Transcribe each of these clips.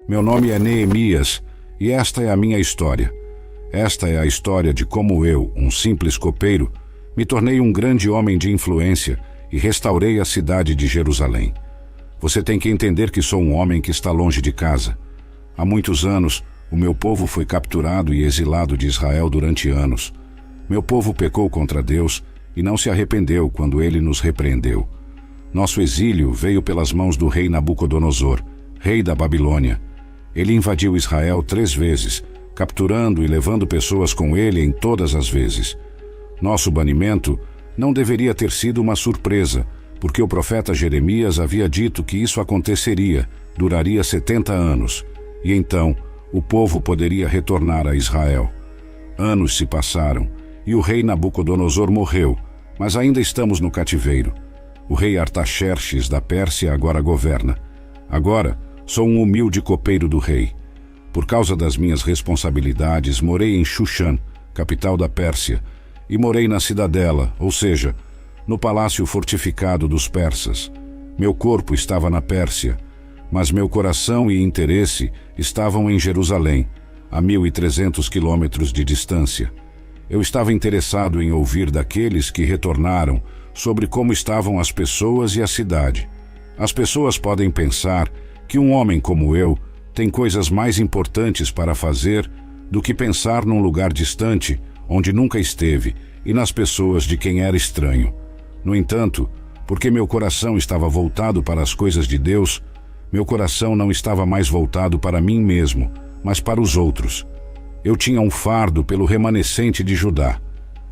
Meu nome é Neemias e esta é a minha história. Esta é a história de como eu, um simples copeiro, me tornei um grande homem de influência e restaurei a cidade de Jerusalém. Você tem que entender que sou um homem que está longe de casa. Há muitos anos, o meu povo foi capturado e exilado de Israel durante anos. Meu povo pecou contra Deus e não se arrependeu quando ele nos repreendeu. Nosso exílio veio pelas mãos do rei Nabucodonosor, rei da Babilônia. Ele invadiu Israel 3 vezes, capturando e levando pessoas com ele em todas as vezes. Nosso banimento não deveria ter sido uma surpresa, porque o profeta Jeremias havia dito que isso aconteceria, duraria 70 anos, e então o povo poderia retornar a Israel. Anos se passaram, e o rei Nabucodonosor morreu, mas ainda estamos no cativeiro. O rei Artaxerxes da Pérsia agora governa. Agora, sou um humilde copeiro do rei. Por causa das minhas responsabilidades, morei em Xuxã, capital da Pérsia, e morei na cidadela, ou seja, no palácio fortificado dos persas. Meu corpo estava na Pérsia, mas meu coração e interesse estavam em Jerusalém, a 1.300 quilômetros de distância. Eu estava interessado em ouvir daqueles que retornaram sobre como estavam as pessoas e a cidade. As pessoas podem pensar que um homem como eu tem coisas mais importantes para fazer do que pensar num lugar distante, onde nunca esteve, e nas pessoas de quem era estranho. No entanto, porque meu coração estava voltado para as coisas de Deus, meu coração não estava mais voltado para mim mesmo, mas para os outros. Eu tinha um fardo pelo remanescente de Judá.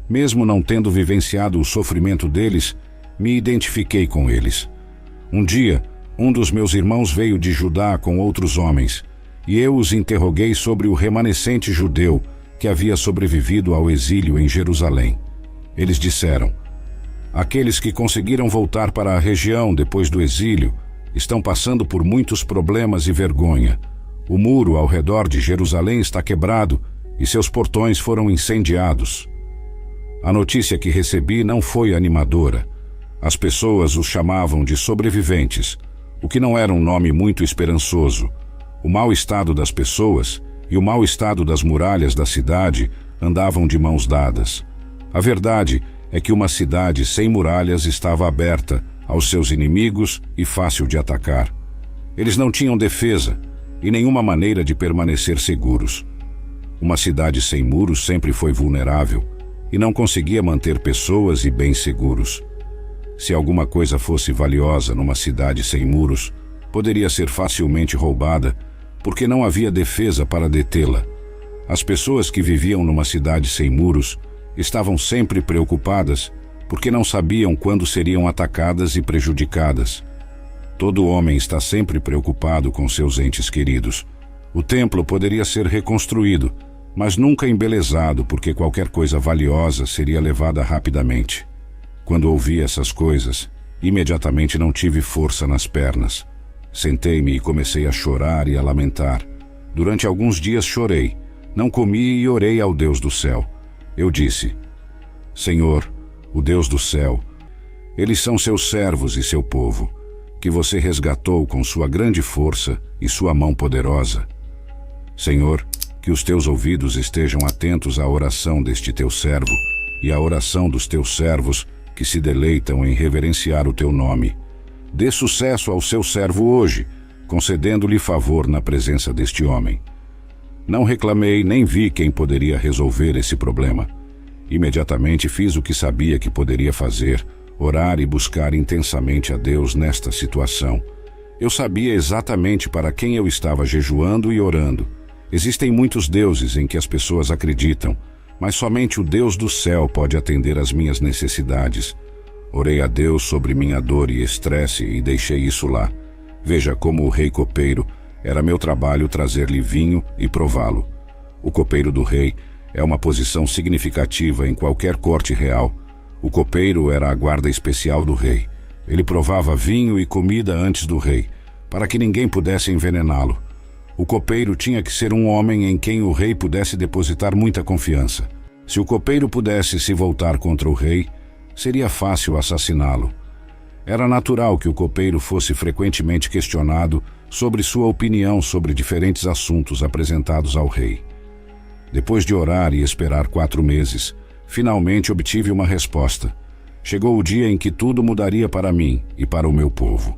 Mesmo não tendo vivenciado o sofrimento deles, me identifiquei com eles. Um dia, um dos meus irmãos veio de Judá com outros homens, e eu os interroguei sobre o remanescente judeu que havia sobrevivido ao exílio em Jerusalém. Eles disseram: aqueles que conseguiram voltar para a região depois do exílio estão passando por muitos problemas e vergonha. O muro ao redor de Jerusalém está quebrado e seus portões foram incendiados. A notícia que recebi não foi animadora. As pessoas os chamavam de sobreviventes, o que não era um nome muito esperançoso. O mau estado das pessoas e o mau estado das muralhas da cidade andavam de mãos dadas. A verdade é que uma cidade sem muralhas estava aberta aos seus inimigos e fácil de atacar. Eles não tinham defesa e nenhuma maneira de permanecer seguros. Uma cidade sem muros sempre foi vulnerável e não conseguia manter pessoas e bens seguros. Se alguma coisa fosse valiosa numa cidade sem muros, poderia ser facilmente roubada, porque não havia defesa para detê-la. As pessoas que viviam numa cidade sem muros estavam sempre preocupadas, porque não sabiam quando seriam atacadas e prejudicadas. Todo homem está sempre preocupado com seus entes queridos. O templo poderia ser reconstruído, mas nunca embelezado, porque qualquer coisa valiosa seria levada rapidamente. Quando ouvi essas coisas, imediatamente não tive força nas pernas. Sentei-me e comecei a chorar e a lamentar. Durante alguns dias chorei, não comi e orei ao Deus do céu. Eu disse: Senhor, o Deus do céu, eles são seus servos e seu povo, que você resgatou com sua grande força e sua mão poderosa. Senhor, que os teus ouvidos estejam atentos à oração deste teu servo e à oração dos teus servos que se deleitam em reverenciar o teu nome. Dê sucesso ao seu servo hoje, concedendo-lhe favor na presença deste homem. Não reclamei nem vi quem poderia resolver esse problema. Imediatamente fiz o que sabia que poderia fazer, orar e buscar intensamente a Deus nesta situação. Eu sabia exatamente para quem eu estava jejuando e orando. Existem muitos deuses em que as pessoas acreditam, mas somente o Deus do céu pode atender às minhas necessidades. Orei a Deus sobre minha dor e estresse e deixei isso lá. Veja como o rei copeiro, era meu trabalho trazer-lhe vinho e prová-lo. O copeiro do rei é uma posição significativa em qualquer corte real. O copeiro era a guarda especial do rei. Ele provava vinho e comida antes do rei, para que ninguém pudesse envenená-lo. O copeiro tinha que ser um homem em quem o rei pudesse depositar muita confiança. Se o copeiro pudesse se voltar contra o rei, seria fácil assassiná-lo. Era natural que o copeiro fosse frequentemente questionado sobre sua opinião sobre diferentes assuntos apresentados ao rei. Depois de orar e esperar 4 meses, finalmente obtive uma resposta. Chegou o dia em que tudo mudaria para mim e para o meu povo.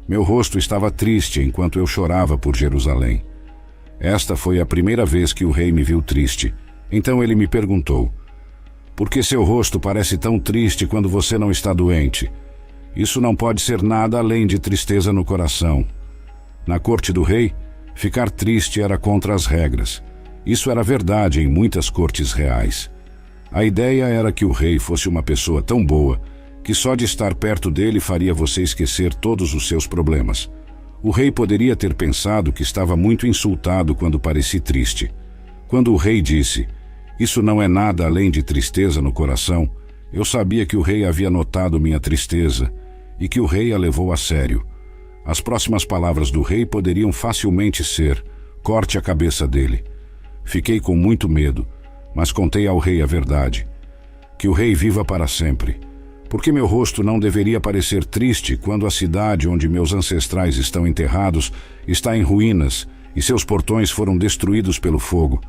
Meu rosto estava triste enquanto eu chorava por Jerusalém. Esta foi a primeira vez que o rei me viu triste. Então ele me perguntou: por que seu rosto parece tão triste quando você não está doente? Isso não pode ser nada além de tristeza no coração. Na corte do rei, ficar triste era contra as regras. Isso era verdade em muitas cortes reais. A ideia era que o rei fosse uma pessoa tão boa que só de estar perto dele faria você esquecer todos os seus problemas. O rei poderia ter pensado que estava muito insultado quando pareci triste. Quando o rei disse: isso não é nada além de tristeza no coração, eu sabia que o rei havia notado minha tristeza e que o rei a levou a sério. As próximas palavras do rei poderiam facilmente ser: corte a cabeça dele. Fiquei com muito medo, mas contei ao rei a verdade. Que o rei viva para sempre. Porque meu rosto não deveria parecer triste quando a cidade onde meus ancestrais estão enterrados está em ruínas e seus portões foram destruídos pelo fogo.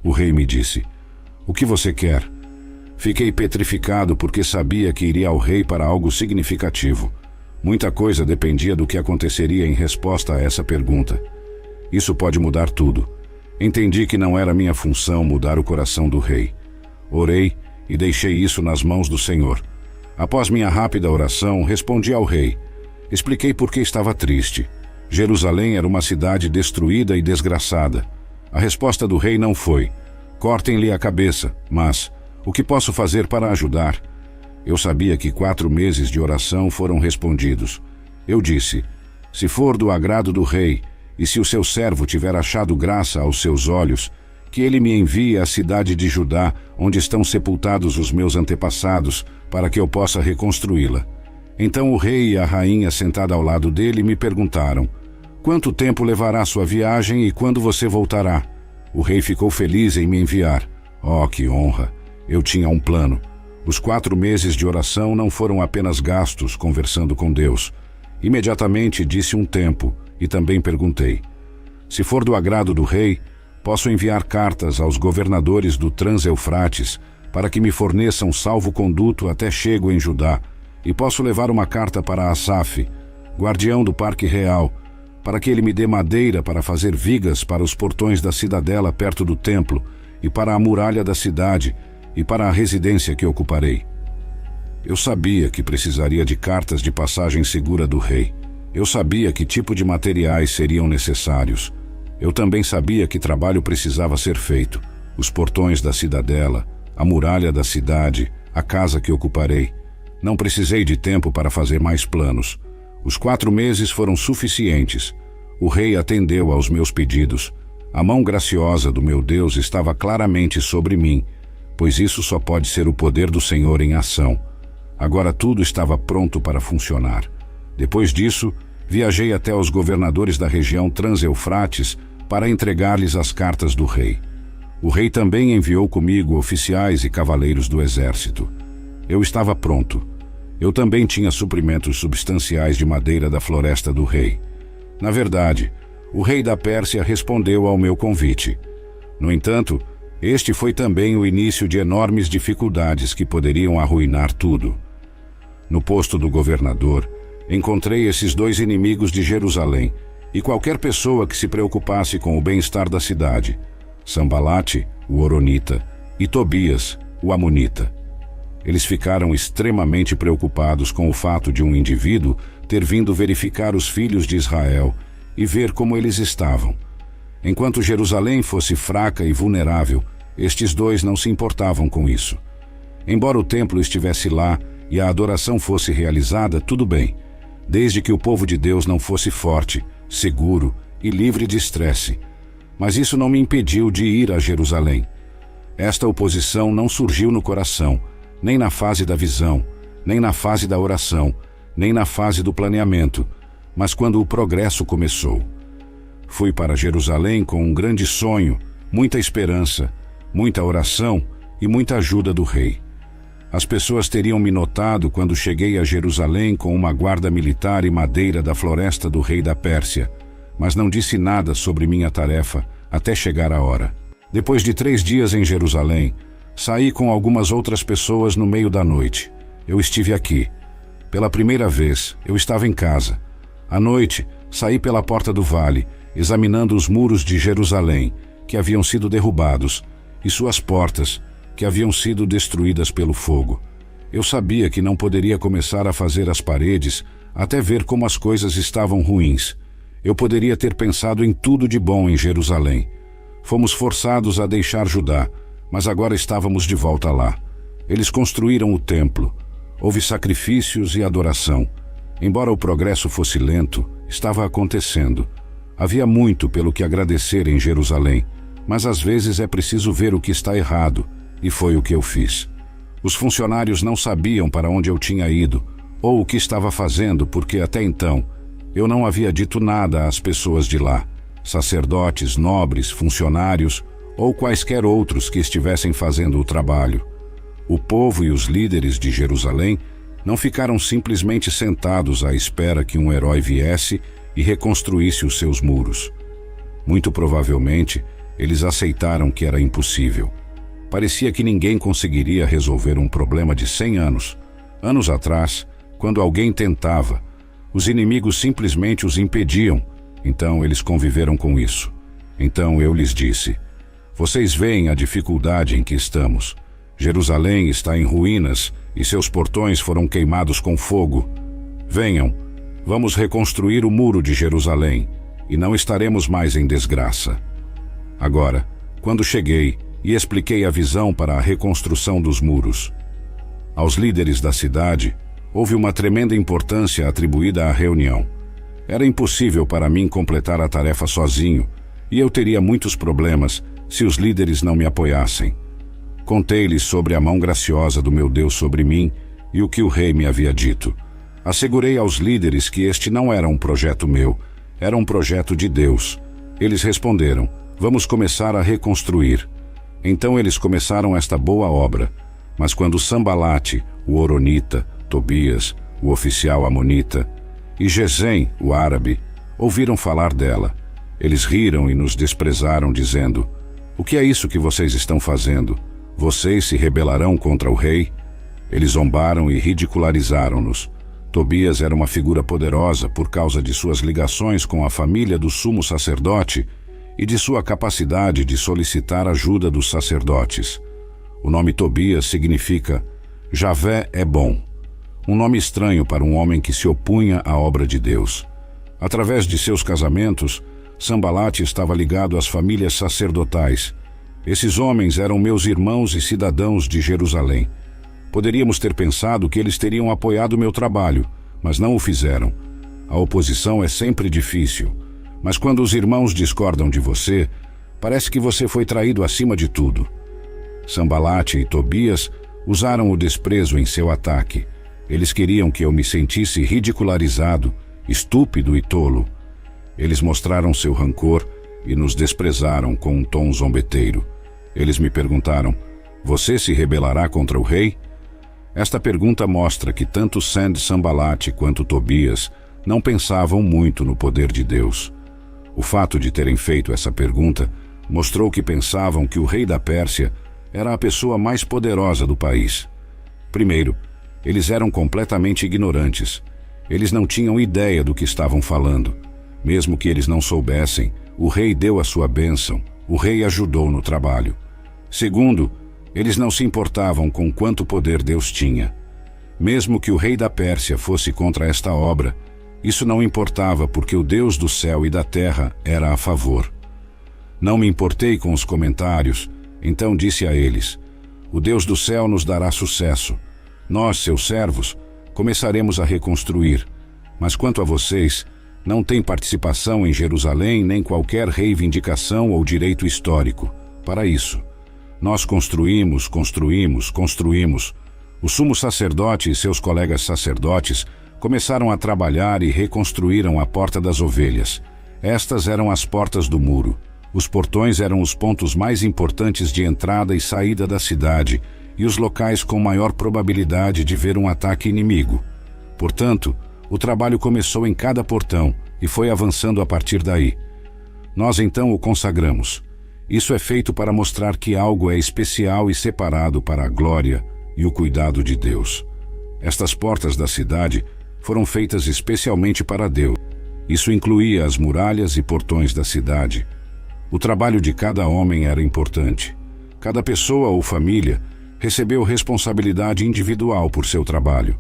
O rei me disse: o que você quer? Fiquei petrificado porque sabia que iria ao rei para algo significativo. Muita coisa dependia do que aconteceria em resposta a essa pergunta. Isso pode mudar tudo. Entendi que não era minha função mudar o coração do rei. Orei e deixei isso nas mãos do Senhor. Após minha rápida oração, respondi ao rei. Expliquei por que estava triste. Jerusalém era uma cidade destruída e desgraçada. A resposta do rei não foi: cortem-lhe a cabeça, mas o que posso fazer para ajudar? Eu sabia que 4 meses de oração foram respondidos. Eu disse: se for do agrado do rei, e se o seu servo tiver achado graça aos seus olhos, que ele me envie à cidade de Judá, onde estão sepultados os meus antepassados, para que eu possa reconstruí-la. Então o rei e a rainha sentada ao lado dele me perguntaram: quanto tempo levará sua viagem e quando você voltará? O rei ficou feliz em me enviar. Oh, que honra! Eu tinha um plano. Os 4 meses de oração não foram apenas gastos conversando com Deus. Imediatamente disse um tempo e também perguntei: se for do agrado do rei, posso enviar cartas aos governadores do Trans-Eufrates para que me forneçam salvo-conduto até chego em Judá, e posso levar uma carta para Asaf, guardião do Parque Real, para que ele me dê madeira para fazer vigas para os portões da cidadela perto do templo e para a muralha da cidade e para a residência que ocuparei. Eu sabia que precisaria de cartas de passagem segura do rei. Eu sabia que tipo de materiais seriam necessários. Eu também sabia que trabalho precisava ser feito: os portões da cidadela, a muralha da cidade, a casa que ocuparei. Não precisei de tempo para fazer mais planos. Os 4 meses foram suficientes. O rei atendeu aos meus pedidos. A mão graciosa do meu Deus estava claramente sobre mim, pois isso só pode ser o poder do Senhor em ação. Agora tudo estava pronto para funcionar. Depois disso, viajei até os governadores da região Trans-Eufrates para entregar-lhes as cartas do rei. O rei também enviou comigo oficiais e cavaleiros do exército. Eu estava pronto. Eu também tinha suprimentos substanciais de madeira da floresta do rei. Na verdade, o rei da Pérsia respondeu ao meu convite. No entanto, este foi também o início de enormes dificuldades que poderiam arruinar tudo. No posto do governador, encontrei esses 2 inimigos de Jerusalém e qualquer pessoa que se preocupasse com o bem-estar da cidade: Sambalate, o Horonita, e Tobias, o Amonita. Eles ficaram extremamente preocupados com o fato de um indivíduo ter vindo verificar os filhos de Israel e ver como eles estavam. Enquanto Jerusalém fosse fraca e vulnerável, estes 2 não se importavam com isso. Embora o templo estivesse lá e a adoração fosse realizada, tudo bem, desde que o povo de Deus não fosse forte, seguro e livre de estresse. Mas isso não me impediu de ir a Jerusalém. Esta oposição não surgiu no coração, nem na fase da visão, nem na fase da oração, nem na fase do planeamento, mas quando o progresso começou. Fui para Jerusalém com um grande sonho, muita esperança, muita oração e muita ajuda do rei. As pessoas teriam me notado quando cheguei a Jerusalém com uma guarda militar e madeira da floresta do rei da Pérsia, mas não disse nada sobre minha tarefa até chegar a hora. Depois de 3 dias em Jerusalém, saí com algumas outras pessoas no meio da noite. Eu estive aqui. Pela primeira vez, eu estava em casa. À noite, saí pela porta do vale, examinando os muros de Jerusalém, que haviam sido derrubados, e suas portas, que haviam sido destruídas pelo fogo. Eu sabia que não poderia começar a fazer as paredes até ver como as coisas estavam ruins. Eu poderia ter pensado em tudo de bom em Jerusalém. Fomos forçados a deixar Judá, mas agora estávamos de volta lá. Eles construíram o templo. Houve sacrifícios e adoração. Embora o progresso fosse lento, estava acontecendo. Havia muito pelo que agradecer em Jerusalém, mas às vezes é preciso ver o que está errado, e foi o que eu fiz. Os funcionários não sabiam para onde eu tinha ido, ou o que estava fazendo, porque até então eu não havia dito nada às pessoas de lá, sacerdotes, nobres, funcionários ou quaisquer outros que estivessem fazendo o trabalho. O povo e os líderes de Jerusalém não ficaram simplesmente sentados à espera que um herói viesse e reconstruísse os seus muros. Muito provavelmente, eles aceitaram que era impossível. Parecia que ninguém conseguiria resolver um problema de 100 anos. Anos atrás, quando alguém tentava, os inimigos simplesmente os impediam. Então eles conviveram com isso. Então eu lhes disse: vocês veem a dificuldade em que estamos. Jerusalém está em ruínas e seus portões foram queimados com fogo. Venham, vamos reconstruir o muro de Jerusalém e não estaremos mais em desgraça. Agora, quando cheguei e expliquei a visão para a reconstrução dos muros aos líderes da cidade, houve uma tremenda importância atribuída à reunião. Era impossível para mim completar a tarefa sozinho, e eu teria muitos problemas se os líderes não me apoiassem. Contei-lhes sobre a mão graciosa do meu Deus sobre mim e o que o rei me havia dito. Assegurei aos líderes que este não era um projeto meu, era um projeto de Deus. Eles responderam: vamos começar a reconstruir. Então eles começaram esta boa obra. Mas quando Sambalate, o horonita, Tobias, o oficial amonita, e Gesem, o árabe, ouviram falar dela, eles riram e nos desprezaram, dizendo: o que é isso que vocês estão fazendo? Vocês se rebelarão contra o rei? Eles zombaram e ridicularizaram-nos. Tobias era uma figura poderosa por causa de suas ligações com a família do sumo sacerdote e de sua capacidade de solicitar ajuda dos sacerdotes. O nome Tobias significa Javé é bom, um nome estranho para um homem que se opunha à obra de Deus. Através de seus casamentos, Sambalate estava ligado às famílias sacerdotais. Esses homens eram meus irmãos e cidadãos de Jerusalém. Poderíamos ter pensado que eles teriam apoiado meu trabalho, mas não o fizeram. A oposição é sempre difícil, mas quando os irmãos discordam de você, parece que você foi traído acima de tudo. Sambalate e Tobias usaram o desprezo em seu ataque. Eles queriam que eu me sentisse ridicularizado, estúpido e tolo. Eles mostraram seu rancor e nos desprezaram com um tom zombeteiro. Eles me perguntaram: você se rebelará contra o rei? Esta pergunta mostra que tanto Sanbalate quanto Tobias não pensavam muito no poder de Deus. O fato de terem feito essa pergunta mostrou que pensavam que o rei da Pérsia era a pessoa mais poderosa do país. Primeiro, eles eram completamente ignorantes. Eles não tinham ideia do que estavam falando. Mesmo que eles não soubessem, o rei deu a sua bênção, o rei ajudou no trabalho. Segundo, eles não se importavam com quanto poder Deus tinha. Mesmo que o rei da Pérsia fosse contra esta obra, isso não importava porque o Deus do céu e da terra era a favor. Não me importei com os comentários, então disse a eles: o Deus do céu nos dará sucesso. Nós, seus servos, começaremos a reconstruir. Mas quanto a vocês, não têm participação em Jerusalém nem qualquer reivindicação ou direito histórico. Para isso, nós construímos. O sumo sacerdote e seus colegas sacerdotes começaram a trabalhar e reconstruíram a Porta das Ovelhas. Estas eram as portas do muro. Os portões eram os pontos mais importantes de entrada e saída da cidade, e os locais com maior probabilidade de ver um ataque inimigo. Portanto, o trabalho começou em cada portão e foi avançando a partir daí. Nós então o consagramos. Isso é feito para mostrar que algo é especial e separado para a glória e o cuidado de Deus. Estas portas da cidade foram feitas especialmente para Deus. Isso incluía as muralhas e portões da cidade. O trabalho de cada homem era importante. Cada pessoa ou família recebeu responsabilidade individual por seu trabalho.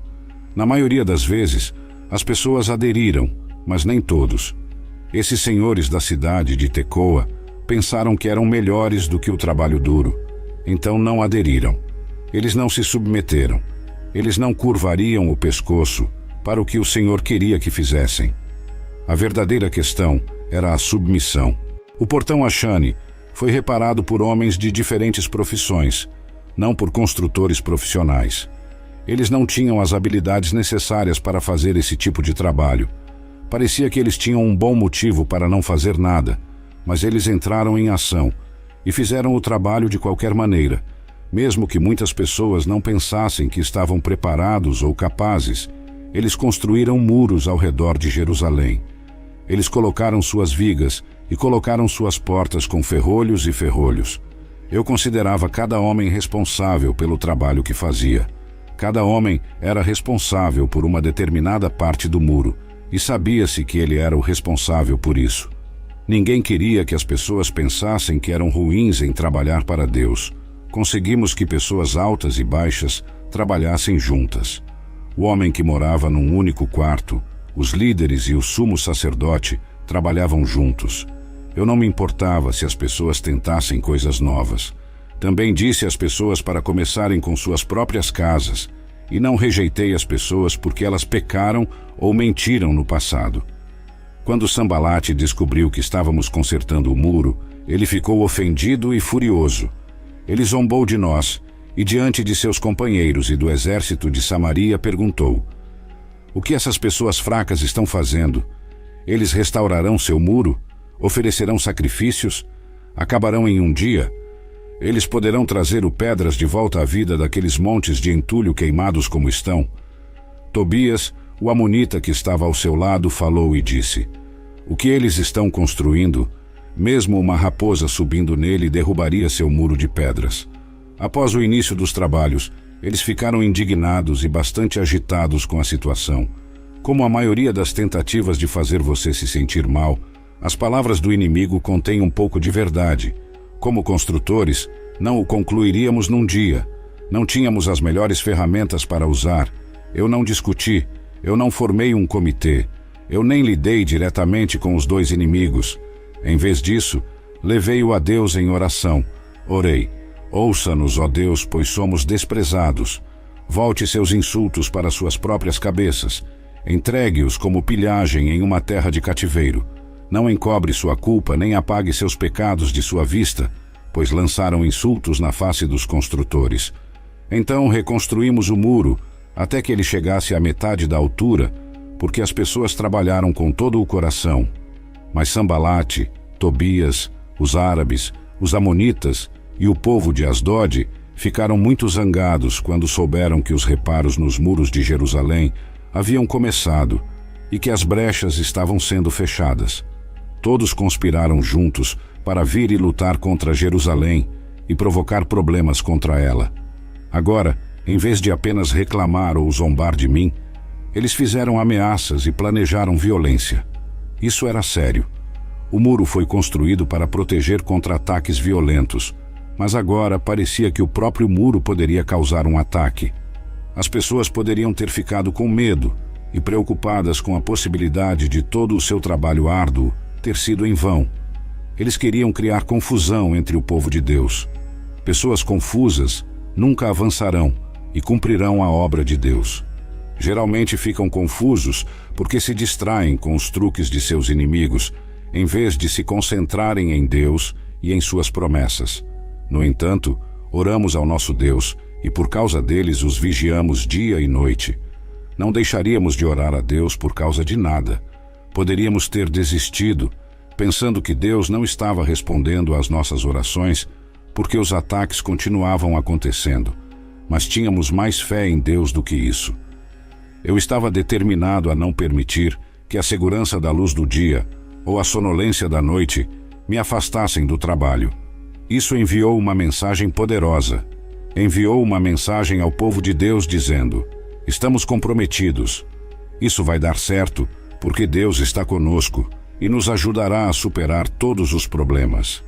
Na maioria das vezes, as pessoas aderiram, mas nem todos. Esses senhores da cidade de Tecoa pensaram que eram melhores do que o trabalho duro, então não aderiram. Eles não se submeteram. Eles não curvariam o pescoço para o que o Senhor queria que fizessem. A verdadeira questão era a submissão. O portão Ashani foi reparado por homens de diferentes profissões, não por construtores profissionais. Eles não tinham as habilidades necessárias para fazer esse tipo de trabalho. Parecia que eles tinham um bom motivo para não fazer nada, mas eles entraram em ação e fizeram o trabalho de qualquer maneira, mesmo que muitas pessoas não pensassem que estavam preparados ou capazes. Eles construíram muros ao redor de Jerusalém. Eles colocaram suas vigas e colocaram suas portas com ferrolhos e ferrolhos. Eu considerava cada homem responsável pelo trabalho que fazia. Cada homem era responsável por uma determinada parte do muro, e sabia-se que ele era o responsável por isso. Ninguém queria que as pessoas pensassem que eram ruins em trabalhar para Deus. Conseguimos que pessoas altas e baixas trabalhassem juntas. O homem que morava num único quarto, os líderes e o sumo sacerdote trabalhavam juntos. Eu não me importava se as pessoas tentassem coisas novas. Também disse às pessoas para começarem com suas próprias casas, e não rejeitei as pessoas porque elas pecaram ou mentiram no passado. Quando Sambalate descobriu que estávamos consertando o muro, ele ficou ofendido e furioso. Ele zombou de nós e, diante de seus companheiros e do exército de Samaria, perguntou: "O que essas pessoas fracas estão fazendo? Eles restaurarão seu muro? Oferecerão sacrifícios? Acabarão em um dia? Eles poderão trazer o pedras de volta à vida daqueles montes de entulho queimados como estão?" Tobias, o amonita que estava ao seu lado, falou e disse: "O que eles estão construindo, mesmo uma raposa subindo nele derrubaria seu muro de pedras." Após o início dos trabalhos, eles ficaram indignados e bastante agitados com a situação. Como a maioria das tentativas de fazer você se sentir mal, as palavras do inimigo contêm um pouco de verdade. Como construtores, não o concluiríamos num dia. Não tínhamos as melhores ferramentas para usar. Eu não discuti. Eu não formei um comitê. Eu nem lidei diretamente com os dois inimigos. Em vez disso, levei-o a Deus em oração. Orei: "Ouça-nos, ó Deus, pois somos desprezados. Volte seus insultos para suas próprias cabeças. Entregue-os como pilhagem em uma terra de cativeiro. Não encobre sua culpa, nem apague seus pecados de sua vista, pois lançaram insultos na face dos construtores." Então reconstruímos o muro, até que ele chegasse à metade da altura, porque as pessoas trabalharam com todo o coração. Mas Sambalate, Tobias, os árabes, os amonitas e o povo de Asdod ficaram muito zangados quando souberam que os reparos nos muros de Jerusalém haviam começado e que as brechas estavam sendo fechadas. Todos conspiraram juntos para vir e lutar contra Jerusalém e provocar problemas contra ela. Agora, em vez de apenas reclamar ou zombar de mim, eles fizeram ameaças e planejaram violência. Isso era sério. O muro foi construído para proteger contra ataques violentos, mas agora parecia que o próprio muro poderia causar um ataque. As pessoas poderiam ter ficado com medo e preocupadas com a possibilidade de todo o seu trabalho árduo ter sido em vão. Eles queriam criar confusão entre o povo de Deus. Pessoas confusas nunca avançarão e cumprirão a obra de Deus. Geralmente ficam confusos porque se distraem com os truques de seus inimigos, em vez de se concentrarem em Deus e em suas promessas. No entanto, oramos ao nosso Deus e por causa deles os vigiamos dia e noite. Não deixaríamos de orar a Deus por causa de nada. Poderíamos ter desistido, pensando que Deus não estava respondendo às nossas orações, porque os ataques continuavam acontecendo. mas tínhamos mais fé em Deus do que isso. Eu estava determinado a não permitir que a segurança da luz do dia ou a sonolência da noite me afastassem do trabalho. Isso enviou uma mensagem poderosa. Enviou uma mensagem ao povo de Deus dizendo: estamos comprometidos. Isso vai dar certo porque Deus está conosco e nos ajudará a superar todos os problemas.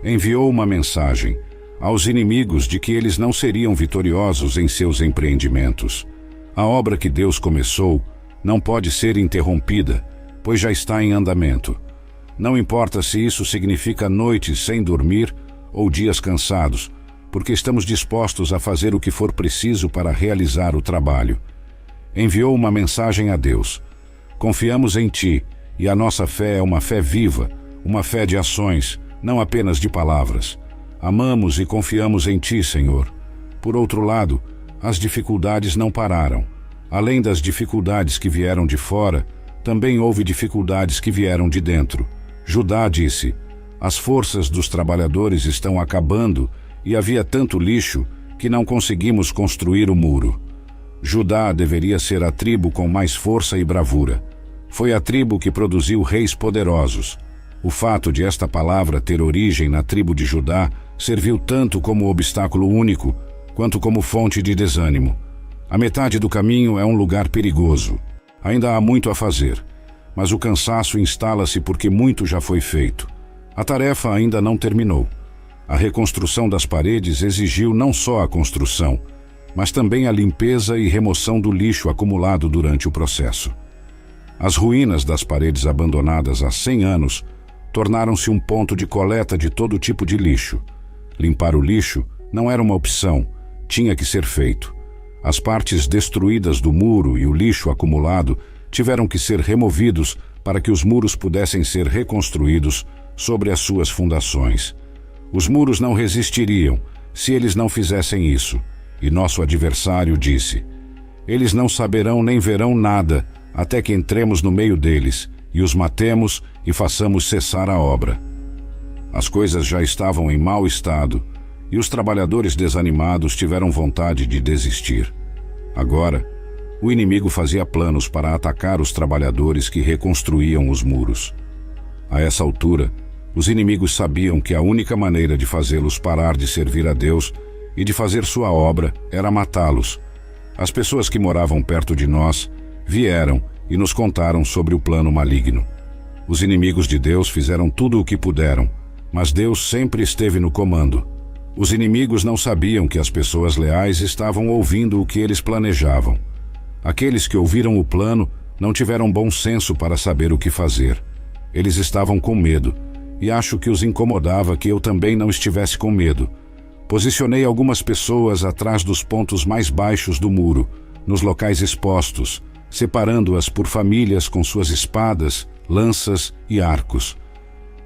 Enviou uma mensagem aos inimigos de que eles não seriam vitoriosos em seus empreendimentos. A obra que Deus começou não pode ser interrompida, pois já está em andamento. Não importa se isso significa noites sem dormir ou dias cansados, porque estamos dispostos a fazer o que for preciso para realizar o trabalho. Enviou uma mensagem a Deus: confiamos em Ti, e a nossa fé é uma fé viva, uma fé de ações, não apenas de palavras. Amamos e confiamos em Ti, Senhor. Por outro lado, as dificuldades não pararam. Além das dificuldades que vieram de fora, também houve dificuldades que vieram de dentro. Judá disse: as forças dos trabalhadores estão acabando e havia tanto lixo que não conseguimos construir o muro. Judá deveria ser a tribo com mais força e bravura. Foi a tribo que produziu reis poderosos. O fato de esta palavra ter origem na tribo de Judá serviu tanto como obstáculo único, quanto como fonte de desânimo. A metade do caminho é um lugar perigoso. Ainda há muito a fazer, mas o cansaço instala-se porque muito já foi feito. A tarefa ainda não terminou. A reconstrução das paredes exigiu não só a construção, mas também a limpeza e remoção do lixo acumulado durante o processo. As ruínas das paredes abandonadas há 100 anos tornaram-se um ponto de coleta de todo tipo de lixo. Limpar o lixo não era uma opção, tinha que ser feito. As partes destruídas do muro e o lixo acumulado tiveram que ser removidos para que os muros pudessem ser reconstruídos sobre as suas fundações. Os muros não resistiriam se eles não fizessem isso. E nosso adversário disse: eles não saberão nem verão nada até que entremos no meio deles e os matemos e façamos cessar a obra. As coisas já estavam em mau estado e os trabalhadores desanimados tiveram vontade de desistir. Agora, o inimigo fazia planos para atacar os trabalhadores que reconstruíam os muros. A essa altura, os inimigos sabiam que a única maneira de fazê-los parar de servir a Deus e de fazer sua obra era matá-los. As pessoas que moravam perto de nós vieram e nos contaram sobre o plano maligno. Os inimigos de Deus fizeram tudo o que puderam, mas Deus sempre esteve no comando. Os inimigos não sabiam que as pessoas leais estavam ouvindo o que eles planejavam. Aqueles que ouviram o plano não tiveram bom senso para saber o que fazer. Eles estavam com medo, e acho que os incomodava que eu também não estivesse com medo. Posicionei algumas pessoas atrás dos pontos mais baixos do muro, nos locais expostos, separando-as por famílias com suas espadas, lanças e arcos.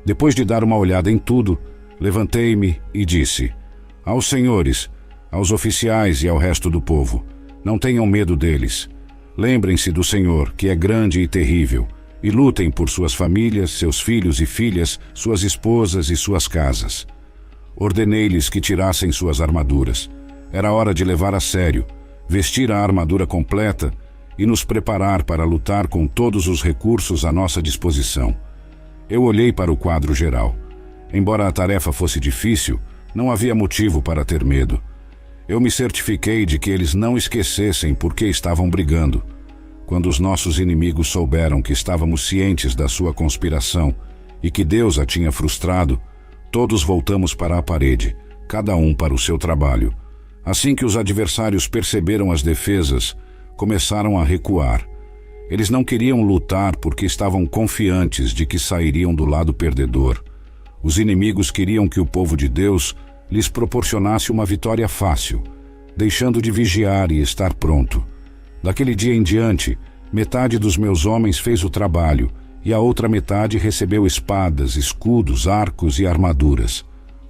Depois de dar uma olhada em tudo, levantei-me e disse: aos senhores, aos oficiais e ao resto do povo, não tenham medo deles. Lembrem-se do Senhor, que é grande e terrível, e lutem por suas famílias, seus filhos e filhas, suas esposas e suas casas. Ordenei-lhes que tirassem suas armaduras. Era hora de levar a sério, vestir a armadura completa e nos preparar para lutar com todos os recursos à nossa disposição. Eu olhei para o quadro geral. Embora a tarefa fosse difícil, não havia motivo para ter medo. Eu me certifiquei de que eles não esquecessem por que estavam brigando. Quando os nossos inimigos souberam que estávamos cientes da sua conspiração e que Deus a tinha frustrado, todos voltamos para a parede, cada um para o seu trabalho. Assim que os adversários perceberam as defesas, começaram a recuar. Eles não queriam lutar porque estavam confiantes de que sairiam do lado perdedor. Os inimigos queriam que o povo de Deus lhes proporcionasse uma vitória fácil, deixando de vigiar e estar pronto. Daquele dia em diante, metade dos meus homens fez o trabalho e a outra metade recebeu espadas, escudos, arcos e armaduras.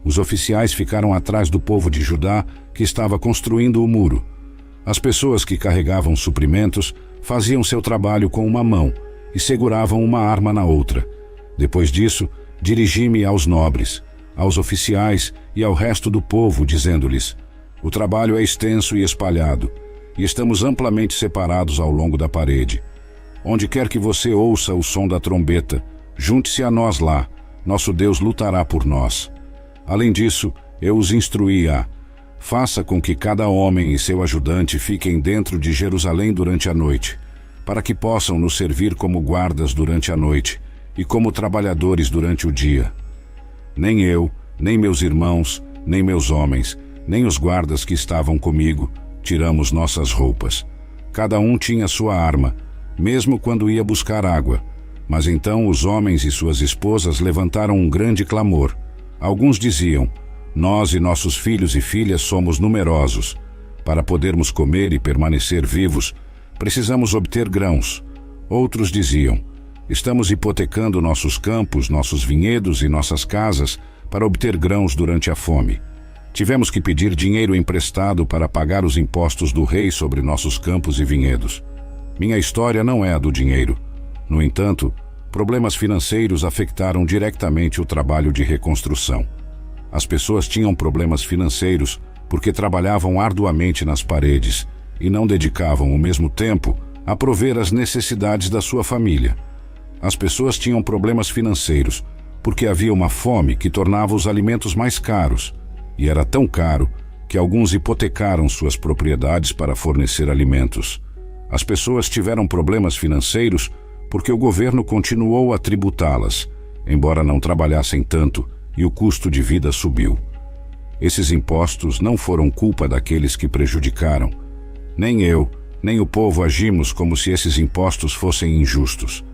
Os oficiais ficaram atrás do povo de Judá, que estava construindo o muro. As pessoas que carregavam suprimentos faziam seu trabalho com uma mão e seguravam uma arma na outra. Depois disso, dirigi-me aos nobres, aos oficiais e ao resto do povo, dizendo-lhes: O trabalho é extenso e espalhado, e estamos amplamente separados ao longo da parede. Onde quer que você ouça o som da trombeta, junte-se a nós lá, nosso Deus lutará por nós. Além disso, eu os instruí a: faça com que cada homem e seu ajudante fiquem dentro de Jerusalém durante a noite, para que possam nos servir como guardas durante a noite e como trabalhadores durante o dia. Nem eu, nem meus irmãos, nem meus homens, nem os guardas que estavam comigo, tiramos nossas roupas. Cada um tinha sua arma, mesmo quando ia buscar água. Mas então os homens e suas esposas levantaram um grande clamor. Alguns diziam: nós e nossos filhos e filhas somos numerosos. Para podermos comer e permanecer vivos, precisamos obter grãos. Outros diziam: estamos hipotecando nossos campos, nossos vinhedos e nossas casas para obter grãos durante a fome. Tivemos que pedir dinheiro emprestado para pagar os impostos do rei sobre nossos campos e vinhedos. Minha história não é a do dinheiro. No entanto, problemas financeiros afetaram diretamente o trabalho de reconstrução. As pessoas tinham problemas financeiros porque trabalhavam arduamente nas paredes e não dedicavam o mesmo tempo a prover as necessidades da sua família. As pessoas tinham problemas financeiros porque havia uma fome que tornava os alimentos mais caros, e era tão caro que alguns hipotecaram suas propriedades para fornecer alimentos. As pessoas tiveram problemas financeiros porque o governo continuou a tributá-las, embora não trabalhassem tanto, e o custo de vida subiu. Esses impostos não foram culpa daqueles que prejudicaram. Nem eu, nem o povo agimos como se esses impostos fossem injustos.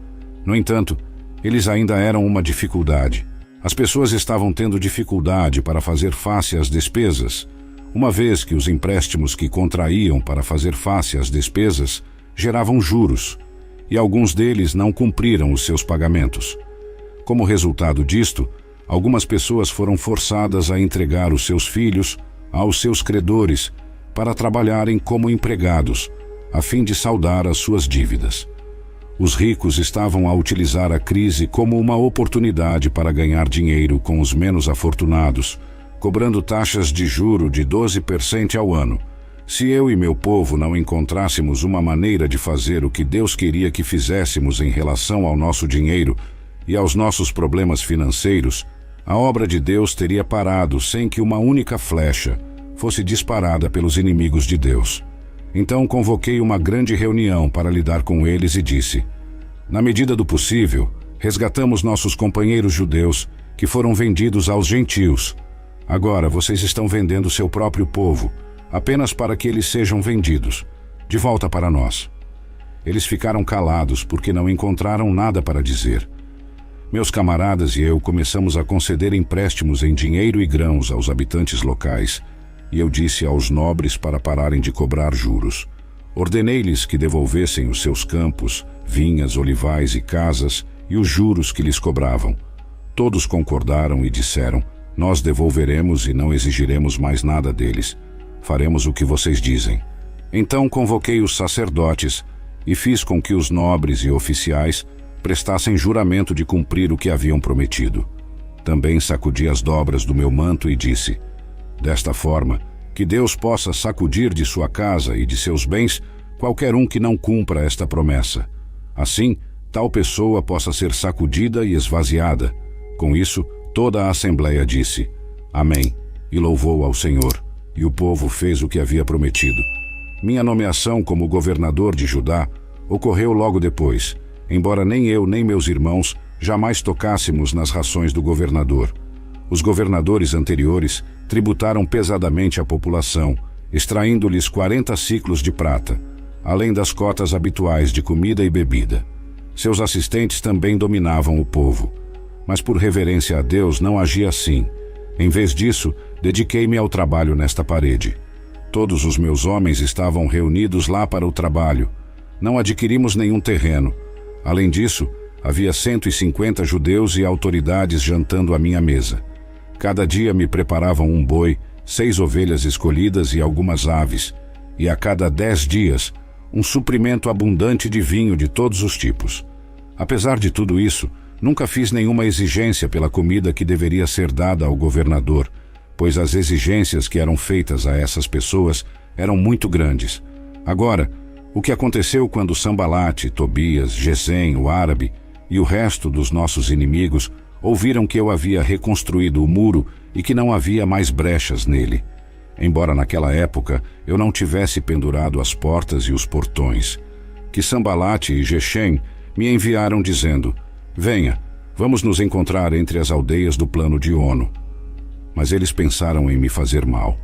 No entanto, eles ainda eram uma dificuldade. As pessoas estavam tendo dificuldade para fazer face às despesas, uma vez que os empréstimos que contraíam para fazer face às despesas geravam juros, e alguns deles não cumpriram os seus pagamentos. Como resultado disto, algumas pessoas foram forçadas a entregar os seus filhos aos seus credores para trabalharem como empregados, a fim de saldar as suas dívidas. Os ricos estavam a utilizar a crise como uma oportunidade para ganhar dinheiro com os menos afortunados, cobrando taxas de juro de 12% ao ano. Se eu e meu povo não encontrássemos uma maneira de fazer o que Deus queria que fizéssemos em relação ao nosso dinheiro e aos nossos problemas financeiros, a obra de Deus teria parado sem que uma única flecha fosse disparada pelos inimigos de Deus. Então convoquei uma grande reunião para lidar com eles e disse: na medida do possível, resgatamos nossos companheiros judeus que foram vendidos aos gentios. Agora vocês estão vendendo seu próprio povo, apenas para que eles sejam vendidos, de volta para nós. Eles ficaram calados porque não encontraram nada para dizer. Meus camaradas e eu começamos a conceder empréstimos em dinheiro e grãos aos habitantes locais, e eu disse aos nobres para pararem de cobrar juros. Ordenei-lhes que devolvessem os seus campos, vinhas, olivais e casas e os juros que lhes cobravam. Todos concordaram e disseram: nós devolveremos e não exigiremos mais nada deles. Faremos o que vocês dizem. Então convoquei os sacerdotes e fiz com que os nobres e oficiais prestassem juramento de cumprir o que haviam prometido. Também sacudi as dobras do meu manto e disse: desta forma, que Deus possa sacudir de sua casa e de seus bens qualquer um que não cumpra esta promessa. Assim, tal pessoa possa ser sacudida e esvaziada. Com isso, toda a assembleia disse: Amém, e louvou ao Senhor, e o povo fez o que havia prometido. Minha nomeação como governador de Judá ocorreu logo depois, embora nem eu nem meus irmãos jamais tocássemos nas rações do governador. Os governadores anteriores tributaram pesadamente a população, extraindo-lhes 40 siclos de prata, além das cotas habituais de comida e bebida. Seus assistentes também dominavam o povo. Mas por reverência a Deus não agi assim. Em vez disso, dediquei-me ao trabalho nesta parede. Todos os meus homens estavam reunidos lá para o trabalho. Não adquirimos nenhum terreno. Além disso, havia 150 judeus e autoridades jantando à minha mesa. Cada dia me preparavam um boi, 6 ovelhas escolhidas e algumas aves, e a cada 10 dias, um suprimento abundante de vinho de todos os tipos. Apesar de tudo isso, nunca fiz nenhuma exigência pela comida que deveria ser dada ao governador, pois as exigências que eram feitas a essas pessoas eram muito grandes. Agora, o que aconteceu quando Sambalate, Tobias, Gesem, o árabe e o resto dos nossos inimigos ouviram que eu havia reconstruído o muro e que não havia mais brechas nele? Embora naquela época eu não tivesse pendurado as portas e os portões, que Sambalate e Gesem me enviaram dizendo: venha, vamos nos encontrar entre as aldeias do plano de Ono. Mas eles pensaram em me fazer mal.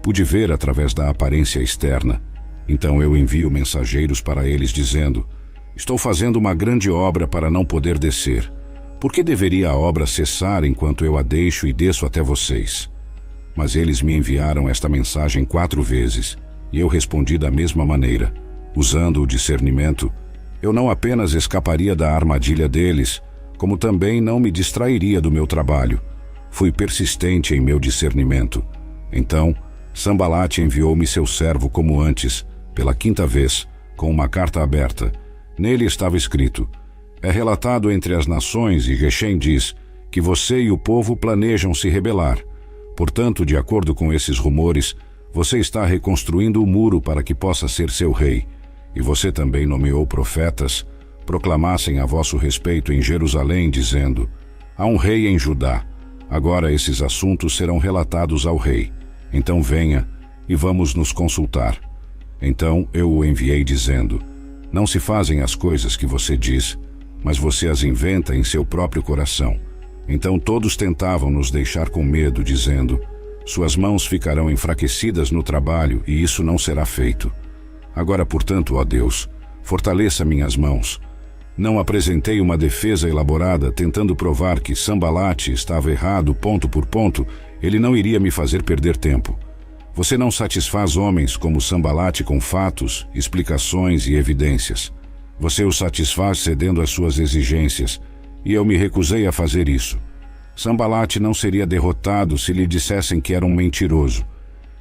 Pude ver através da aparência externa. Então eu envio mensageiros para eles dizendo: estou fazendo uma grande obra para não poder descer. Por que deveria a obra cessar enquanto eu a deixo e desço até vocês? Mas eles me enviaram esta mensagem 4 vezes, e eu respondi da mesma maneira. Usando o discernimento, eu não apenas escaparia da armadilha deles, como também não me distrairia do meu trabalho. Fui persistente em meu discernimento. Então, Sambalate enviou-me seu servo como antes, pela 5ª vez, com uma carta aberta. Nele estava escrito: é relatado entre as nações, e Gesem diz, que você e o povo planejam se rebelar. Portanto, de acordo com esses rumores, você está reconstruindo o muro para que possa ser seu rei. E você também nomeou profetas, proclamassem a vosso respeito em Jerusalém, dizendo: há um rei em Judá. Agora esses assuntos serão relatados ao rei. Então venha e vamos nos consultar. Então eu o enviei dizendo: não se fazem as coisas que você diz, mas você as inventa em seu próprio coração. Então todos tentavam nos deixar com medo, dizendo: suas mãos ficarão enfraquecidas no trabalho e isso não será feito. Agora, portanto, ó Deus, fortaleça minhas mãos. Não apresentei uma defesa elaborada tentando provar que Sambalate estava errado ponto por ponto. Ele não iria me fazer perder tempo. Você não satisfaz homens como Sambalate com fatos, explicações e evidências. Você o satisfaz cedendo às suas exigências, e eu me recusei a fazer isso. Sambalate não seria derrotado se lhe dissessem que era um mentiroso.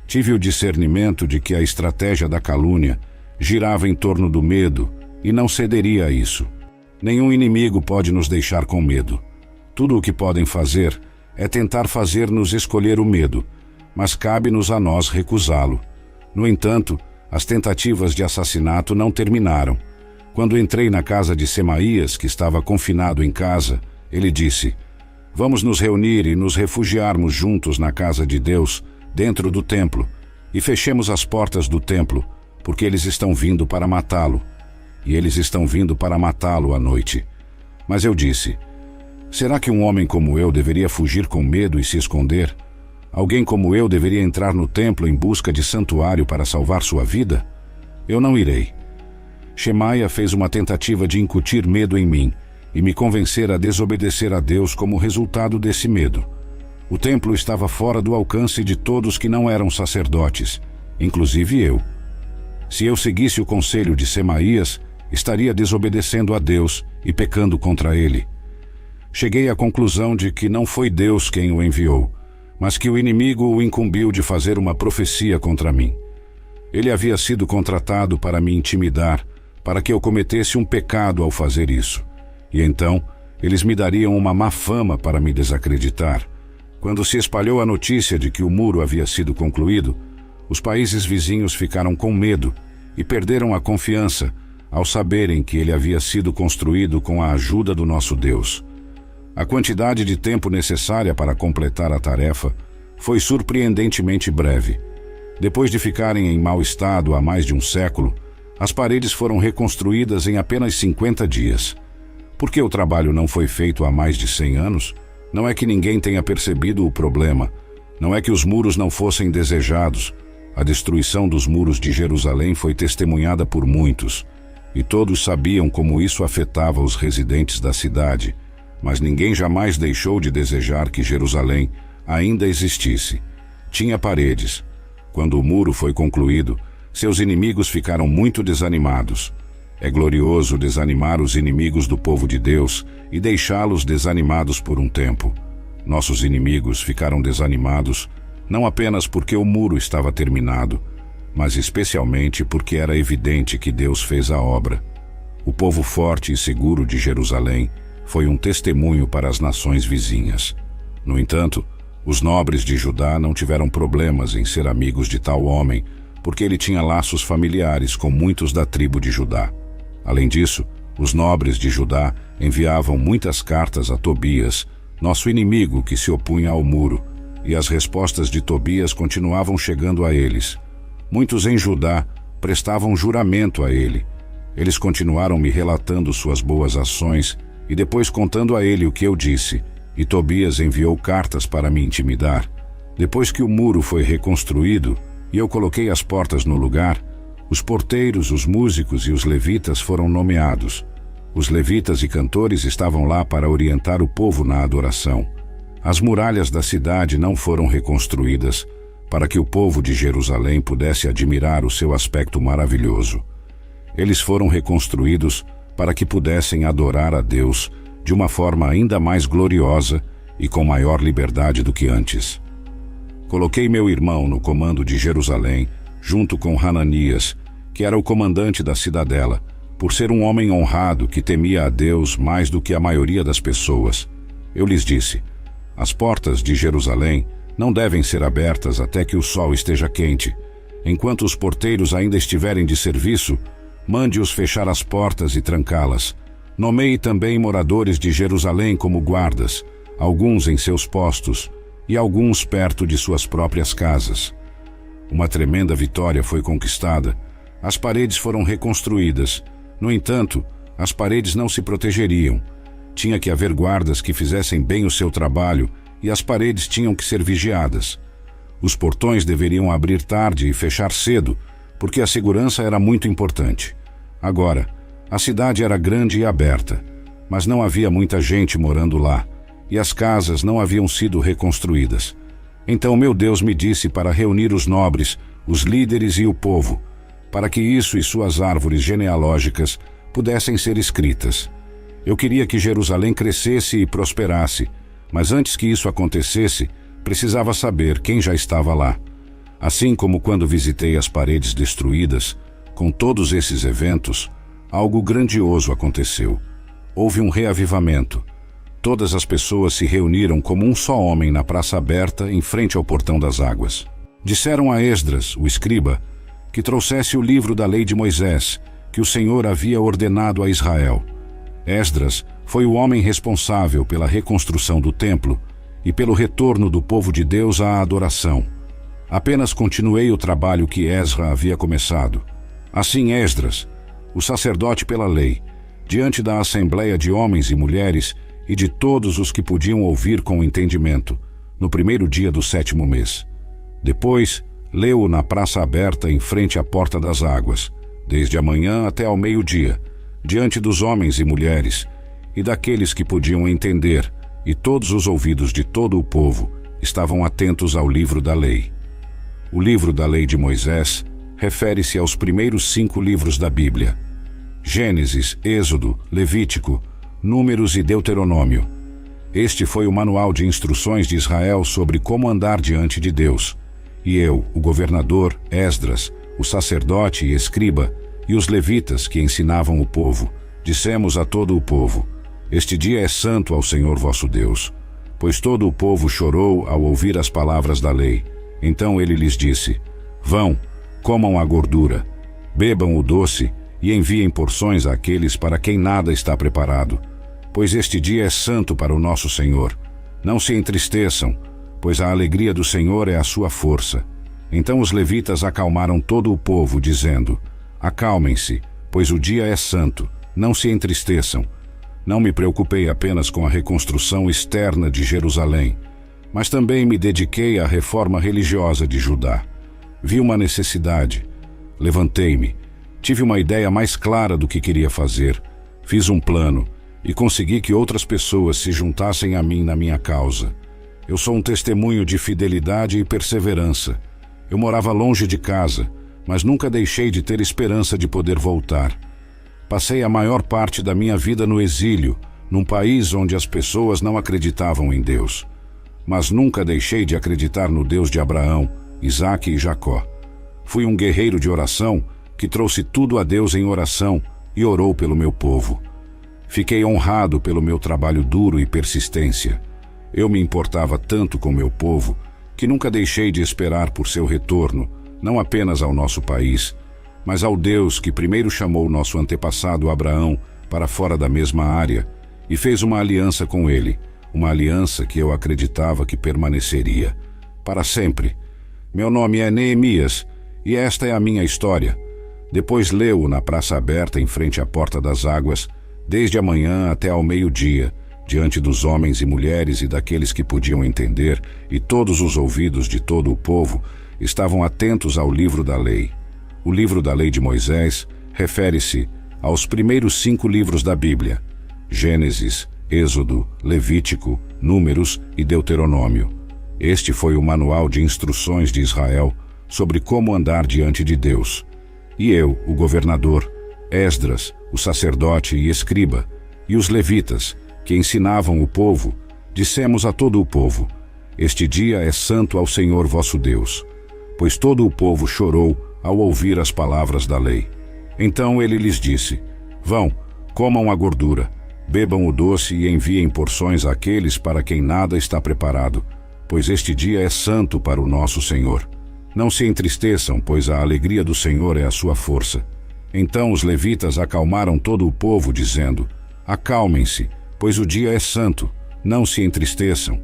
Tive o discernimento de que a estratégia da calúnia girava em torno do medo e não cederia a isso. Nenhum inimigo pode nos deixar com medo. Tudo o que podem fazer é tentar fazer-nos escolher o medo, mas cabe-nos a nós recusá-lo. No entanto, as tentativas de assassinato não terminaram. Quando entrei na casa de Semaías, que estava confinado em casa, ele disse: vamos nos reunir e nos refugiarmos juntos na casa de Deus, dentro do templo, e fechemos as portas do templo, porque eles estão vindo para matá-lo. E eles estão vindo para matá-lo à noite. Mas eu disse: será que um homem como eu deveria fugir com medo e se esconder? Alguém como eu deveria entrar no templo em busca de santuário para salvar sua vida? Eu não irei. Shemaia fez uma tentativa de incutir medo em mim e me convencer a desobedecer a Deus como resultado desse medo. O templo estava fora do alcance de todos que não eram sacerdotes, inclusive eu. Se eu seguisse o conselho de Semaías, estaria desobedecendo a Deus e pecando contra ele. Cheguei à conclusão de que não foi Deus quem o enviou, mas que o inimigo o incumbiu de fazer uma profecia contra mim. Ele havia sido contratado para me intimidar, para que eu cometesse um pecado ao fazer isso. E então, eles me dariam uma má fama para me desacreditar. Quando se espalhou a notícia de que o muro havia sido concluído, os países vizinhos ficaram com medo e perderam a confiança ao saberem que ele havia sido construído com a ajuda do nosso Deus. A quantidade de tempo necessária para completar a tarefa foi surpreendentemente breve. Depois de ficarem em mau estado há mais de um século, as paredes foram reconstruídas em apenas 50 dias. Por que o trabalho não foi feito há mais de 100 anos? Não é que ninguém tenha percebido o problema. Não é que os muros não fossem desejados. A destruição dos muros de Jerusalém foi testemunhada por muitos, e todos sabiam como isso afetava os residentes da cidade, mas ninguém jamais deixou de desejar que Jerusalém ainda existisse. Tinha paredes. Quando o muro foi concluído, seus inimigos ficaram muito desanimados. É glorioso desanimar os inimigos do povo de Deus e deixá-los desanimados por um tempo. Nossos inimigos ficaram desanimados não apenas porque o muro estava terminado, mas especialmente porque era evidente que Deus fez a obra. O povo forte e seguro de Jerusalém foi um testemunho para as nações vizinhas. No entanto, Os nobres de Judá não tiveram problemas em ser amigos de tal homem, porque ele tinha laços familiares com muitos da tribo de Judá. Além disso, os nobres de Judá enviavam muitas cartas a Tobias, nosso inimigo que se opunha ao muro, e as respostas de Tobias continuavam chegando a eles. Muitos em Judá prestavam juramento a ele. Eles continuaram me relatando suas boas ações e depois contando a ele o que eu disse, e Tobias enviou cartas para me intimidar. Depois que o muro foi reconstruído e eu coloquei as portas no lugar, os porteiros, os músicos e os levitas foram nomeados. Os levitas e cantores estavam lá para orientar o povo na adoração. As muralhas da cidade não foram reconstruídas para que o povo de Jerusalém pudesse admirar o seu aspecto maravilhoso. Eles foram reconstruídos para que pudessem adorar a Deus de uma forma ainda mais gloriosa e com maior liberdade do que antes. Coloquei meu irmão no comando de Jerusalém, junto com Hananias, que era o comandante da cidadela, por ser um homem honrado que temia a Deus mais do que a maioria das pessoas. Eu lhes disse: as portas de Jerusalém não devem ser abertas até que o sol esteja quente. Enquanto os porteiros ainda estiverem de serviço, mande-os fechar as portas e trancá-las. Nomeie também moradores de Jerusalém como guardas, alguns em seus postos e alguns perto de suas próprias casas. Uma tremenda vitória foi conquistada. As paredes foram reconstruídas. No entanto, as paredes não se protegeriam. Tinha que haver guardas que fizessem bem o seu trabalho e as paredes tinham que ser vigiadas. Os portões deveriam abrir tarde e fechar cedo, porque a segurança era muito importante. Agora, a cidade era grande e aberta, mas não havia muita gente morando lá, e as casas não haviam sido reconstruídas. Então meu Deus me disse para reunir os nobres, os líderes e o povo, para que isso e suas árvores genealógicas pudessem ser escritas. Eu queria que Jerusalém crescesse e prosperasse, mas antes que isso acontecesse, precisava saber quem já estava lá. Assim como quando visitei as paredes destruídas, com todos esses eventos, algo grandioso aconteceu. Houve um reavivamento. Todas as pessoas se reuniram como um só homem na praça aberta em frente ao portão das águas. Disseram a Esdras, o escriba, que trouxesse o livro da lei de Moisés, que o Senhor havia ordenado a Israel. Esdras foi o homem responsável pela reconstrução do templo e pelo retorno do povo de Deus à adoração. Apenas continuei o trabalho que Esra havia começado. Assim Esdras, o sacerdote pela lei, diante da assembleia de homens e mulheres e de todos os que podiam ouvir com entendimento, no primeiro dia do 7º mês. Depois, leu-o na praça aberta em frente à porta das águas, desde a manhã até ao meio-dia, diante dos homens e mulheres, e daqueles que podiam entender, e todos os ouvidos de todo o povo estavam atentos ao livro da lei. O livro da lei de Moisés refere-se aos primeiros 5 livros da Bíblia: Gênesis, Êxodo, Levítico, Números e Deuteronômio. Este foi o manual de instruções de Israel sobre como andar diante de Deus. E eu, o governador, Esdras, o sacerdote e escriba, e os levitas que ensinavam o povo, dissemos a todo o povo: este dia é santo ao Senhor vosso Deus. Pois todo o povo chorou ao ouvir as palavras da lei. Então ele lhes disse: vão, comam a gordura, bebam o doce e enviem porções àqueles para quem nada está preparado. Pois este dia é santo para o nosso Senhor. Não se entristeçam, pois a alegria do Senhor é a sua força. Então os levitas acalmaram todo o povo, dizendo: acalmem-se, pois o dia é santo, não se entristeçam. Não me preocupei apenas com a reconstrução externa de Jerusalém, mas também me dediquei à reforma religiosa de Judá. Vi uma necessidade. Levantei-me. Tive uma ideia mais clara do que queria fazer. Fiz um plano e consegui que outras pessoas se juntassem a mim na minha causa. Eu sou um testemunho de fidelidade e perseverança. Eu morava longe de casa, mas nunca deixei de ter esperança de poder voltar. Passei a maior parte da minha vida no exílio, num país onde as pessoas não acreditavam em Deus. Mas nunca deixei de acreditar no Deus de Abraão, Isaque e Jacó. Fui um guerreiro de oração que trouxe tudo a Deus em oração e orou pelo meu povo. Fiquei honrado pelo meu trabalho duro e persistência. Eu me importava tanto com meu povo que nunca deixei de esperar por seu retorno, não apenas ao nosso país, mas ao Deus que primeiro chamou nosso antepassado Abraão para fora da mesma área e fez uma aliança com ele, uma aliança que eu acreditava que permaneceria para sempre. Meu nome é Neemias e esta é a minha história. Depois leu-o na praça aberta em frente à porta das águas, desde a manhã até ao meio-dia, diante dos homens e mulheres e daqueles que podiam entender, e todos os ouvidos de todo o povo estavam atentos ao livro da lei. O livro da lei de Moisés refere-se aos primeiros 5 livros da Bíblia: Gênesis, Êxodo, Levítico, Números e Deuteronômio. Este foi o manual de instruções de Israel sobre como andar diante de Deus. E eu, o governador, Esdras, o sacerdote e escriba, e os levitas, que ensinavam o povo, dissemos a todo o povo: este dia é santo ao Senhor vosso Deus. Pois todo o povo chorou ao ouvir as palavras da lei. Então ele lhes disse: vão, comam a gordura, bebam o doce e enviem porções àqueles para quem nada está preparado, pois este dia é santo para o nosso Senhor. Não se entristeçam, pois a alegria do Senhor é a sua força. Então os levitas acalmaram todo o povo, dizendo: acalmem-se, pois o dia é santo, não se entristeçam.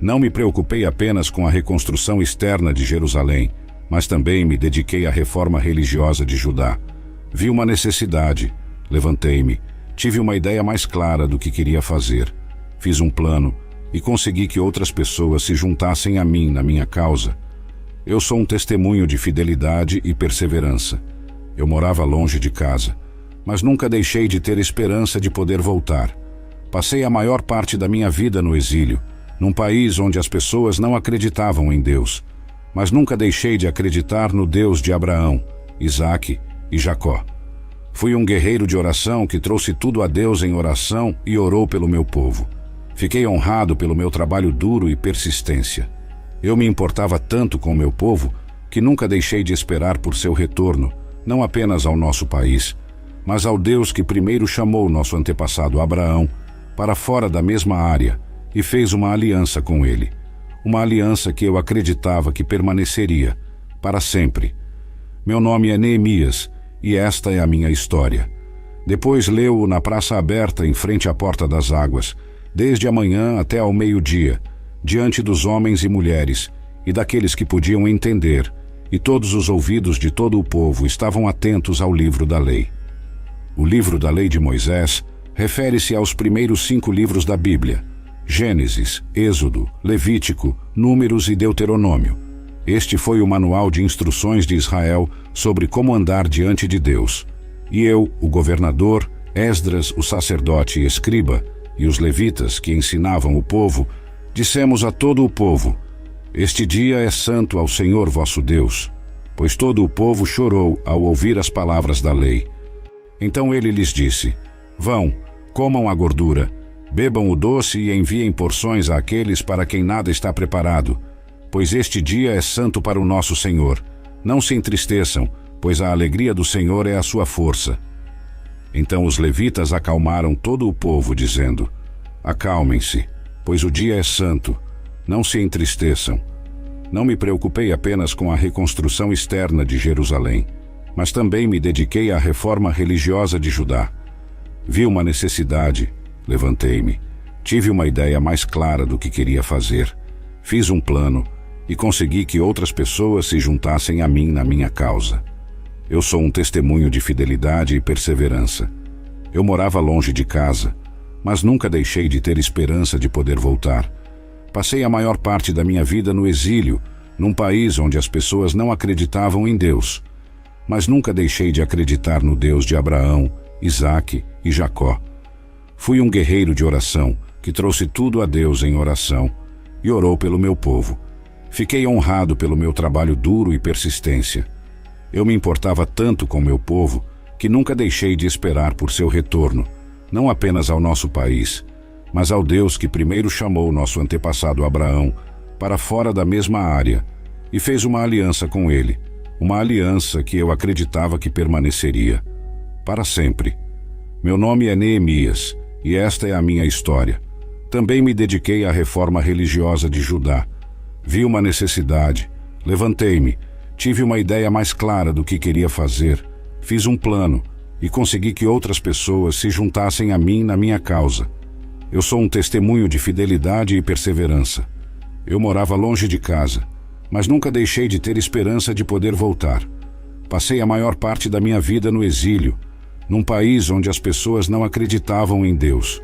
Não me preocupei apenas com a reconstrução externa de Jerusalém, mas também me dediquei à reforma religiosa de Judá. Vi uma necessidade, levantei-me, tive uma ideia mais clara do que queria fazer. Fiz um plano e consegui que outras pessoas se juntassem a mim na minha causa. Eu sou um testemunho de fidelidade e perseverança. Eu morava longe de casa, mas nunca deixei de ter esperança de poder voltar. Passei a maior parte da minha vida no exílio, num país onde as pessoas não acreditavam em Deus, mas nunca deixei de acreditar no Deus de Abraão, Isaque e Jacó. Fui um guerreiro de oração que trouxe tudo a Deus em oração e orou pelo meu povo. Fiquei honrado pelo meu trabalho duro e persistência. Eu me importava tanto com meu povo que nunca deixei de esperar por seu retorno, não apenas ao nosso país, mas ao Deus que primeiro chamou nosso antepassado Abraão para fora da mesma área e fez uma aliança com ele. Uma aliança que eu acreditava que permaneceria para sempre. Meu nome é Neemias e esta é a minha história. Depois leu-o na praça aberta em frente à porta das águas, desde a manhã até ao meio-dia, diante dos homens e mulheres e daqueles que podiam entender, e todos os ouvidos de todo o povo estavam atentos ao livro da lei. O livro da lei de Moisés refere-se aos primeiros 5 livros da Bíblia: Gênesis, Êxodo, Levítico, Números e Deuteronômio. Este foi o manual de instruções de Israel sobre como andar diante de Deus. E eu, o governador, Esdras, o sacerdote e escriba, e os levitas que ensinavam o povo, dissemos a todo o povo: este dia é santo ao Senhor vosso Deus. Pois todo o povo chorou ao ouvir as palavras da lei. Então ele lhes disse: vão, comam a gordura, bebam o doce e enviem porções àqueles para quem nada está preparado, pois este dia é santo para o nosso Senhor. Não se entristeçam, pois a alegria do Senhor é a sua força. Então os levitas acalmaram todo o povo, dizendo: acalmem-se, pois o dia é santo, não se entristeçam. Não me preocupei apenas com a reconstrução externa de Jerusalém, mas também me dediquei à reforma religiosa de Judá. Vi uma necessidade, levantei-me, tive uma ideia mais clara do que queria fazer, fiz um plano e consegui que outras pessoas se juntassem a mim na minha causa. Eu sou um testemunho de fidelidade e perseverança. Eu morava longe de casa, mas nunca deixei de ter esperança de poder voltar. Passei a maior parte da minha vida no exílio, num país onde as pessoas não acreditavam em Deus, mas nunca deixei de acreditar no Deus de Abraão, Isaque e Jacó. Fui um guerreiro de oração que trouxe tudo a Deus em oração e orou pelo meu povo. Fiquei honrado pelo meu trabalho duro e persistência. Eu me importava tanto com meu povo que nunca deixei de esperar por seu retorno, não apenas ao nosso país, mas ao Deus que primeiro chamou nosso antepassado Abraão para fora da mesma área e fez uma aliança com ele, uma aliança que eu acreditava que permaneceria para sempre. Meu nome é Neemias e esta é a minha história. Também me dediquei à reforma religiosa de Judá. Vi uma necessidade, levantei-me, tive uma ideia mais clara do que queria fazer, fiz um plano e consegui que outras pessoas se juntassem a mim na minha causa. Eu sou um testemunho de fidelidade e perseverança. Eu morava longe de casa, mas nunca deixei de ter esperança de poder voltar. Passei a maior parte da minha vida no exílio, num país onde as pessoas não acreditavam em Deus,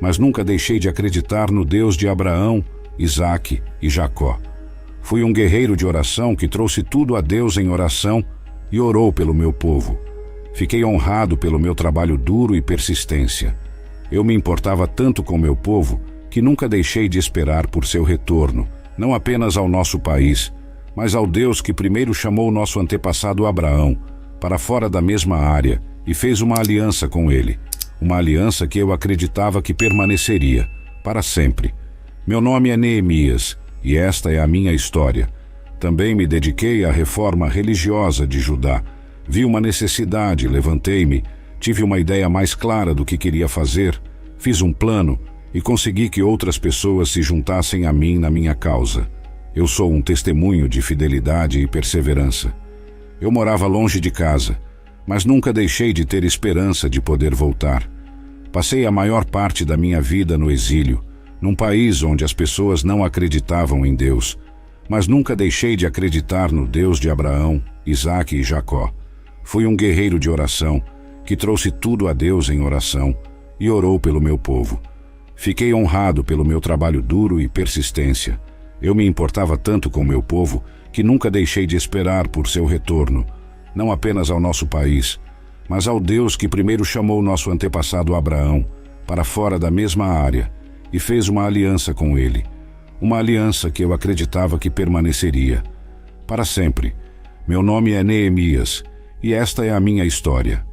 mas nunca deixei de acreditar no Deus de Abraão, Isaque e Jacó. Fui um guerreiro de oração que trouxe tudo a Deus em oração e orou pelo meu povo. Fiquei honrado pelo meu trabalho duro e persistência. Eu me importava tanto com meu povo que nunca deixei de esperar por seu retorno, não apenas ao nosso país, mas ao Deus que primeiro chamou nosso antepassado Abraão para fora da mesma área e fez uma aliança com ele, uma aliança que eu acreditava que permaneceria para sempre. Meu nome é Neemias e esta é a minha história. Também me dediquei à reforma religiosa de Judá. Vi uma necessidade, levantei-me, tive uma ideia mais clara do que queria fazer, fiz um plano e consegui que outras pessoas se juntassem a mim na minha causa. Eu sou um testemunho de fidelidade e perseverança. Eu morava longe de casa, mas nunca deixei de ter esperança de poder voltar. Passei a maior parte da minha vida no exílio, num país onde as pessoas não acreditavam em Deus, mas nunca deixei de acreditar no Deus de Abraão, Isaque e Jacó. Fui um guerreiro de oração, que trouxe tudo a Deus em oração e orou pelo meu povo. Fiquei honrado pelo meu trabalho duro e persistência. Eu me importava tanto com meu povo que nunca deixei de esperar por seu retorno, não apenas ao nosso país, mas ao Deus que primeiro chamou nosso antepassado Abraão para fora da mesma área e fez uma aliança com ele, uma aliança que eu acreditava que permaneceria para sempre. Meu nome é Neemias e esta é a minha história.